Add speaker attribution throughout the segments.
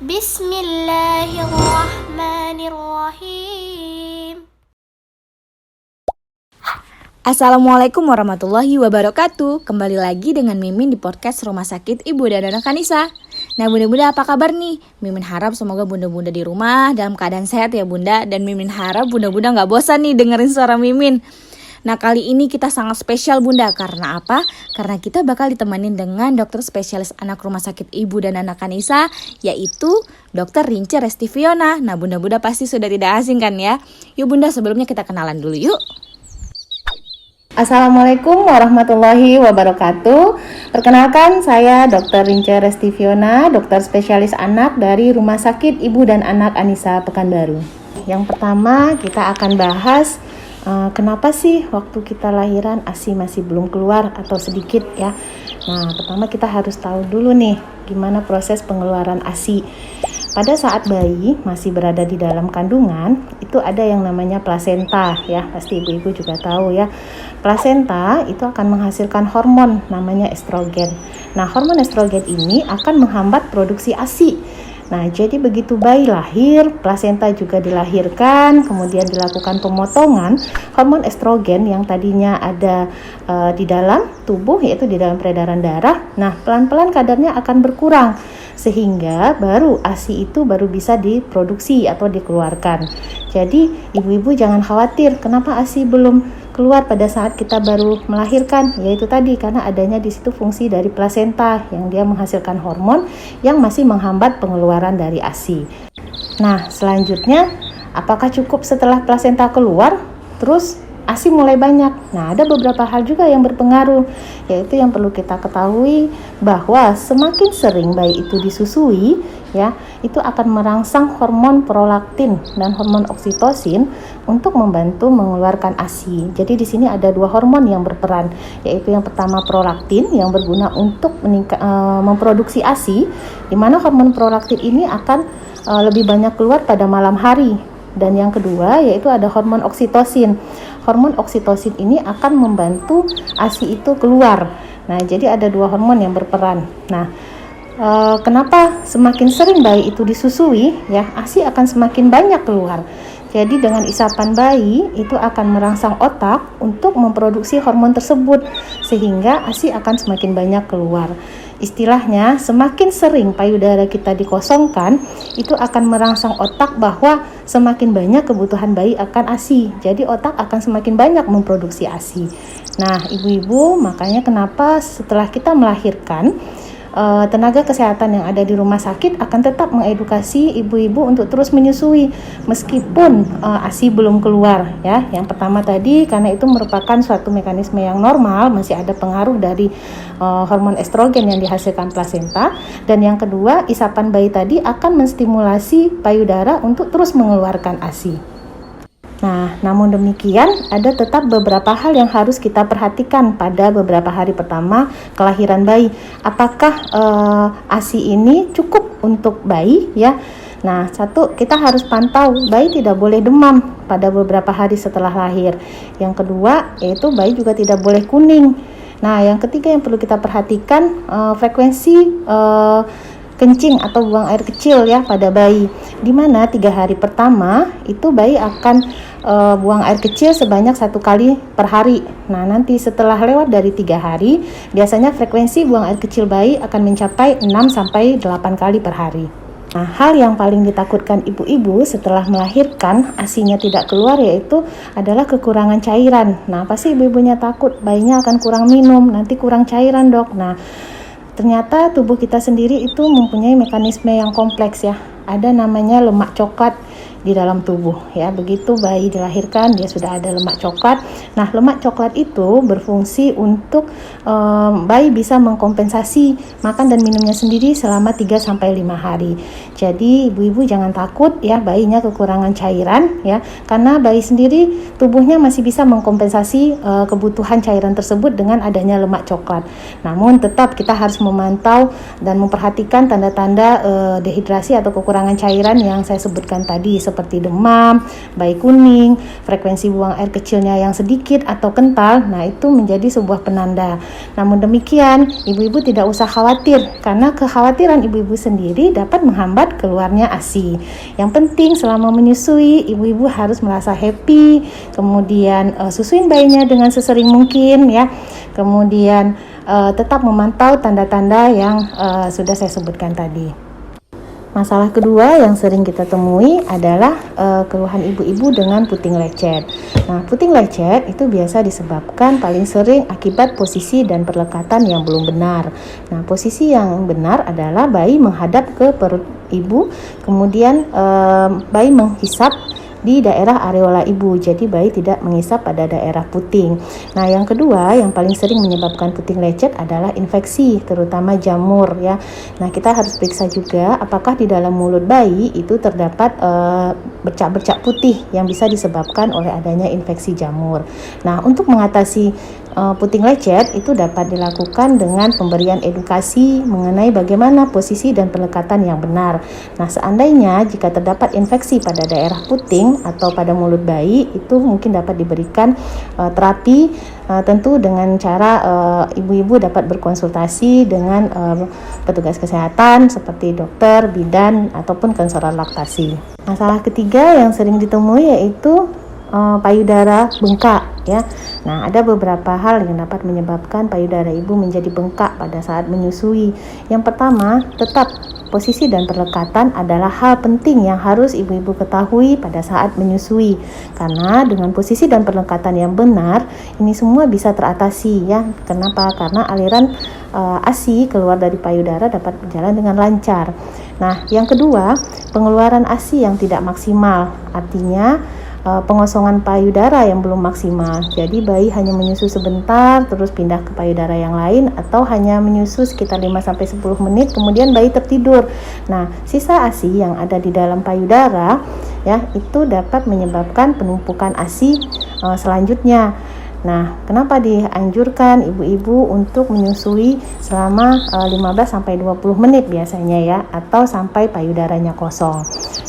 Speaker 1: Bismillahirrahmanirrahim.
Speaker 2: Assalamualaikum warahmatullahi wabarakatuh. Kembali lagi dengan Mimin di podcast Rumah Sakit Ibu dan Anak Anissa. Nah bunda-bunda, apa kabar nih? Mimin harap semoga bunda-bunda di rumah dalam keadaan sehat ya bunda. Dan Mimin harap bunda-bunda gak bosan nih dengerin suara Mimin. Nah kali ini kita sangat spesial bunda. Karena apa? Karena kita bakal ditemenin dengan dokter spesialis anak Rumah Sakit Ibu dan Anak Anissa, yaitu Dr. Rince Restiviona. Nah bunda-bunda pasti sudah tidak asing kan ya? Yuk bunda, sebelumnya kita kenalan dulu yuk.
Speaker 3: Assalamualaikum warahmatullahi wabarakatuh. Perkenalkan, saya Dr. Rince Restiviona, dokter spesialis anak dari Rumah Sakit Ibu dan Anak Anissa Pekanbaru. Yang pertama kita akan bahas kenapa sih waktu kita lahiran ASI masih belum keluar atau sedikit ya. Nah pertama kita harus tahu dulu nih gimana proses pengeluaran ASI. Pada saat bayi masih berada di dalam kandungan, itu ada yang namanya plasenta ya, pasti ibu-ibu juga tahu ya. Plasenta itu akan menghasilkan hormon namanya estrogen. Nah, hormon estrogen ini akan menghambat produksi ASI. Nah, jadi begitu bayi lahir, plasenta juga dilahirkan, kemudian dilakukan pemotongan hormon estrogen yang tadinya ada di dalam tubuh, yaitu di dalam peredaran darah. Nah, pelan-pelan kadarnya akan berkurang, sehingga baru ASI itu baru bisa diproduksi atau dikeluarkan. Jadi, ibu-ibu jangan khawatir kenapa ASI belum keluar pada saat kita baru melahirkan, yaitu tadi karena adanya di situ fungsi dari plasenta yang dia menghasilkan hormon yang masih menghambat pengeluaran dari ASI. Nah, selanjutnya apakah cukup setelah plasenta keluar terus ASI mulai banyak? Nah, ada beberapa hal juga yang berpengaruh, yaitu yang perlu kita ketahui bahwa semakin sering bayi itu disusui ya, itu akan merangsang hormon prolaktin dan hormon oksitosin untuk membantu mengeluarkan ASI. Jadi di sini ada dua hormon yang berperan, yaitu yang pertama prolaktin yang berguna untuk memproduksi ASI, di mana hormon prolaktin ini akan lebih banyak keluar pada malam hari. Dan yang kedua yaitu ada hormon oksitosin. Hormon oksitosin ini akan membantu ASI itu keluar. Nah, jadi ada dua hormon yang berperan. Nah, kenapa semakin sering bayi itu disusui ya, ASI akan semakin banyak keluar. Jadi dengan isapan bayi itu akan merangsang otak untuk memproduksi hormon tersebut, sehingga ASI akan semakin banyak keluar. Istilahnya, semakin sering payudara kita dikosongkan, itu akan merangsang otak bahwa semakin banyak kebutuhan bayi akan ASI. Jadi otak akan semakin banyak memproduksi ASI. Nah, ibu-ibu, makanya kenapa setelah kita melahirkan, tenaga kesehatan yang ada di rumah sakit akan tetap mengedukasi ibu-ibu untuk terus menyusui meskipun ASI belum keluar ya. Yang pertama tadi karena itu merupakan suatu mekanisme yang normal, masih ada pengaruh dari hormon estrogen yang dihasilkan plasenta, dan yang kedua isapan bayi tadi akan menstimulasi payudara untuk terus mengeluarkan ASI. Nah, namun demikian ada tetap beberapa hal yang harus kita perhatikan pada beberapa hari pertama kelahiran bayi. Apakah ASI ini cukup untuk bayi ya? Nah, satu, kita harus pantau bayi tidak boleh demam pada beberapa hari setelah lahir. Yang kedua, yaitu bayi juga tidak boleh kuning. Nah, yang ketiga yang perlu kita perhatikan frekuensi kencing atau buang air kecil ya pada bayi, di mana 3 hari pertama itu bayi akan buang air kecil sebanyak 1 kali per hari. Nah nanti setelah lewat dari 3 hari biasanya frekuensi buang air kecil bayi akan mencapai 6-8 kali per hari. Nah, hal yang paling ditakutkan ibu-ibu setelah melahirkan ASI-nya tidak keluar yaitu adalah kekurangan cairan. Nah, pasti ibu-ibunya takut bayinya akan kurang minum, nanti kurang cairan dok. Nah, ternyata tubuh kita sendiri itu mempunyai mekanisme yang kompleks ya. Ada namanya lemak coklat di dalam tubuh ya. Begitu bayi dilahirkan dia sudah ada lemak coklat. Nah, lemak coklat itu berfungsi untuk bayi bisa mengkompensasi makan dan minumnya sendiri selama 3-5 hari. Jadi ibu-ibu jangan takut ya bayinya kekurangan cairan ya, karena bayi sendiri tubuhnya masih bisa mengkompensasi kebutuhan cairan tersebut dengan adanya lemak coklat. Namun tetap kita harus memantau dan memperhatikan tanda-tanda dehidrasi atau kekurangan cairan yang saya sebutkan tadi, seperti demam, bayi kuning, frekuensi buang air kecilnya yang sedikit atau kental, nah itu menjadi sebuah penanda. Namun demikian, ibu-ibu tidak usah khawatir karena kekhawatiran ibu-ibu sendiri dapat menghambat keluarnya ASI. Yang penting selama menyusui, ibu-ibu harus merasa happy, kemudian susuin bayinya dengan sesering mungkin ya. Kemudian tetap memantau tanda-tanda yang sudah saya sebutkan tadi. Masalah kedua yang sering kita temui adalah keluhan ibu-ibu dengan puting lecet. Nah, puting lecet itu biasa disebabkan paling sering akibat posisi dan perlekatan yang belum benar. Nah, posisi yang benar adalah bayi menghadap ke perut ibu, kemudian bayi menghisap di daerah areola ibu, jadi bayi tidak mengisap pada daerah puting. Nah, yang kedua yang paling sering menyebabkan puting lecet adalah infeksi, terutama jamur ya. Nah, kita harus periksa juga apakah di dalam mulut bayi itu terdapat bercak-bercak putih yang bisa disebabkan oleh adanya infeksi jamur. Nah, untuk mengatasi puting lecet itu dapat dilakukan dengan pemberian edukasi mengenai bagaimana posisi dan pendekatan yang benar. Nah, seandainya jika terdapat infeksi pada daerah puting atau pada mulut bayi, itu mungkin dapat diberikan terapi, tentu dengan cara ibu-ibu dapat berkonsultasi dengan petugas kesehatan seperti dokter, bidan ataupun konselor laktasi. Masalah ketiga yang sering ditemui yaitu payudara bengkak ya. Nah, ada beberapa hal yang dapat menyebabkan payudara ibu menjadi bengkak pada saat menyusui. Yang pertama, tetap posisi dan perlekatan adalah hal penting yang harus ibu-ibu ketahui pada saat menyusui. Karena dengan posisi dan perlekatan yang benar, ini semua bisa teratasi ya. Kenapa? Karena aliran ASI keluar dari payudara dapat berjalan dengan lancar. Nah, yang kedua, pengeluaran ASI yang tidak maksimal, artinya pengosongan payudara yang belum maksimal. Jadi bayi hanya menyusu sebentar terus pindah ke payudara yang lain, atau hanya menyusu sekitar 5-10 menit kemudian bayi tertidur. Nah, sisa ASI yang ada di dalam payudara ya, itu dapat menyebabkan penumpukan ASI selanjutnya. Nah, kenapa dianjurkan ibu-ibu untuk menyusui selama 15-20 menit biasanya ya, atau sampai payudaranya kosong.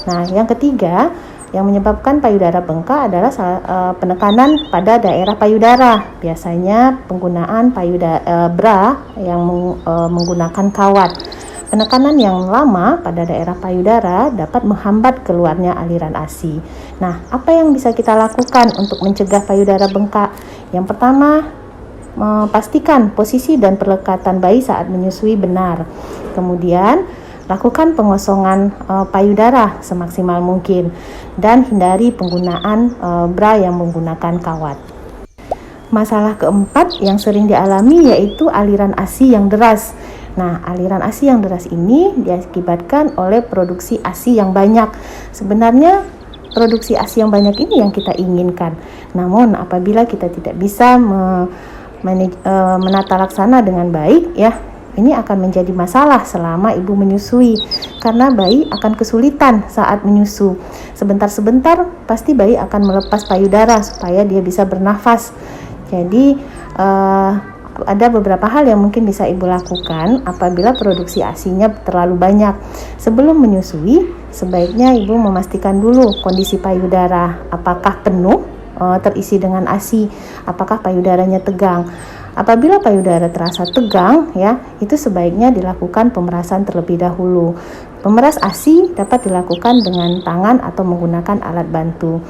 Speaker 3: Nah, yang ketiga yang menyebabkan payudara bengkak adalah penekanan pada daerah payudara. Biasanya penggunaan bra yang menggunakan kawat. Penekanan yang lama pada daerah payudara dapat menghambat keluarnya aliran ASI. Nah, apa yang bisa kita lakukan untuk mencegah payudara bengkak? Yang pertama, pastikan posisi dan perlekatan bayi saat menyusui benar. Kemudian, lakukan pengosongan payudara semaksimal mungkin dan hindari penggunaan bra yang menggunakan kawat. Masalah keempat yang sering dialami yaitu aliran ASI yang deras. Nah, aliran ASI yang deras ini diakibatkan oleh produksi ASI yang banyak. Sebenarnya produksi ASI yang banyak ini yang kita inginkan. Namun apabila kita tidak bisa menata laksana dengan baik ya, ini akan menjadi masalah selama ibu menyusui, karena bayi akan kesulitan saat menyusu. Sebentar-sebentar pasti bayi akan melepas payudara supaya dia bisa bernafas. Jadi ada beberapa hal yang mungkin bisa ibu lakukan apabila produksi ASI-nya terlalu banyak. Sebelum menyusui, sebaiknya ibu memastikan dulu kondisi payudara, apakah penuh terisi dengan ASI, apakah payudaranya tegang. Apabila payudara terasa tegang ya, itu sebaiknya dilakukan pemerasan terlebih dahulu. Pemeras ASI dapat dilakukan dengan tangan atau menggunakan alat bantu.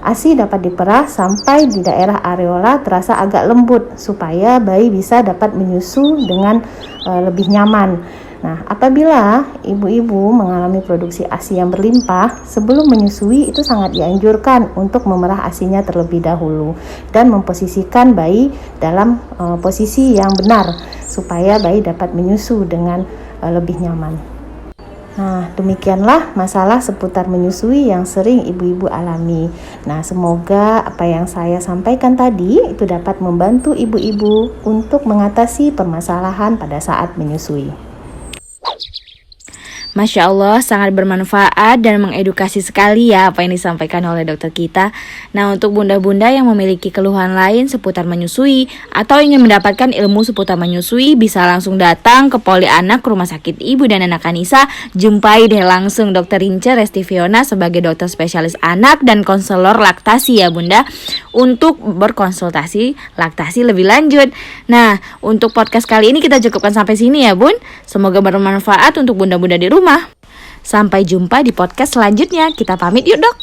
Speaker 3: ASI dapat diperas sampai di daerah areola terasa agak lembut supaya bayi bisa dapat menyusu dengan lebih nyaman. Nah, apabila ibu-ibu mengalami produksi ASI yang berlimpah, sebelum menyusui itu sangat dianjurkan untuk memerah ASInya terlebih dahulu dan memposisikan bayi dalam posisi yang benar supaya bayi dapat menyusu dengan lebih nyaman. Nah, demikianlah masalah seputar menyusui yang sering ibu-ibu alami. Nah, semoga apa yang saya sampaikan tadi itu dapat membantu ibu-ibu untuk mengatasi permasalahan pada saat menyusui.
Speaker 2: Masya Allah, sangat bermanfaat dan mengedukasi sekali ya apa yang disampaikan oleh dokter kita. Nah, untuk bunda-bunda yang memiliki keluhan lain seputar menyusui atau ingin mendapatkan ilmu seputar menyusui, bisa langsung datang ke Poli Anak Rumah Sakit Ibu dan Anak Anissa. Jumpai deh langsung Dr. Rince Restiviona sebagai dokter spesialis anak dan konselor laktasi ya bunda, untuk berkonsultasi laktasi lebih lanjut. Nah, untuk podcast kali ini kita cukupkan sampai sini ya bun. Semoga bermanfaat untuk bunda-bunda di rumah. Sampai jumpa di podcast selanjutnya. Kita pamit yuk dok.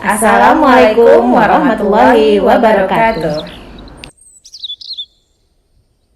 Speaker 3: Assalamualaikum warahmatullahi wabarakatuh.